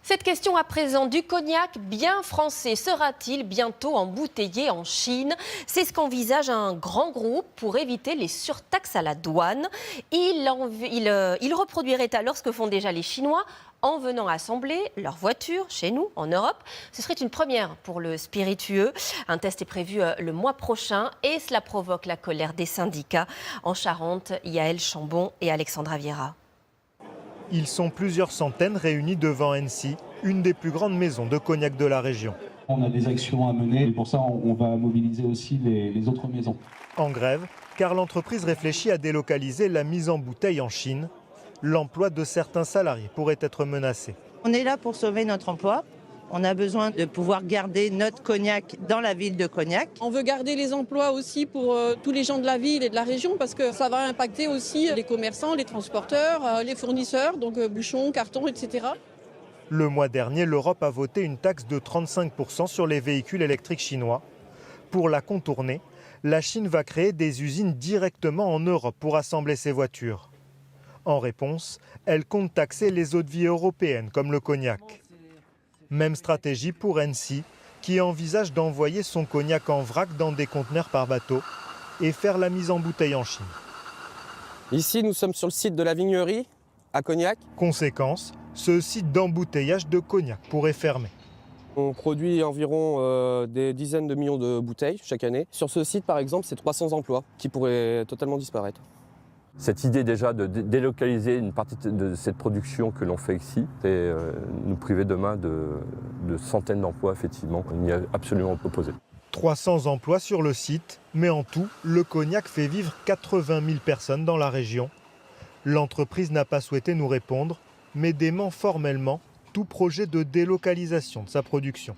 Cette question à présent, du cognac bien français sera-t-il bientôt embouteillé en Chine? C'est ce qu'envisage un grand groupe pour éviter les surtaxes à la douane. Il reproduirait alors ce que font déjà les Chinois en venant assembler leurs voitures chez nous, en Europe. Ce serait une première pour le spiritueux. Un test est prévu le mois prochain et cela provoque la colère des syndicats. En Charente, Yaël Chambon et Alexandra Vieira. Ils sont plusieurs centaines réunis devant Annecy, une des plus grandes maisons de cognac de la région. On a des actions à mener et pour ça on va mobiliser aussi les autres maisons. En grève, car l'entreprise réfléchit à délocaliser la mise en bouteille en Chine. L'emploi de certains salariés pourrait être menacé. On est là pour sauver notre emploi. On a besoin de pouvoir garder notre cognac dans la ville de Cognac. On veut garder les emplois aussi pour tous les gens de la ville et de la région parce que ça va impacter aussi les commerçants, les transporteurs, les fournisseurs, donc bûchons, cartons, etc. Le mois dernier, l'Europe a voté une taxe de 35% sur les véhicules électriques chinois. Pour la contourner, la Chine va créer des usines directement en Europe pour assembler ses voitures. En réponse, elle compte taxer les eaux de vie européennes comme le cognac. Même stratégie pour Annecy, qui envisage d'envoyer son cognac en vrac dans des conteneurs par bateau et faire la mise en bouteille en Chine. Ici, nous sommes sur le site de la vignerie à Cognac. Conséquence, ce site d'embouteillage de cognac pourrait fermer. On produit environ des dizaines de millions de bouteilles chaque année. Sur ce site, par exemple, c'est 300 emplois qui pourraient totalement disparaître. Cette idée déjà de délocaliser une partie de cette production que l'on fait ici, c'est nous priver demain de centaines d'emplois, effectivement. On n'y a absolument pas opposé. 300 emplois sur le site, mais en tout, le cognac fait vivre 80 000 personnes dans la région. L'entreprise n'a pas souhaité nous répondre, mais dément formellement tout projet de délocalisation de sa production.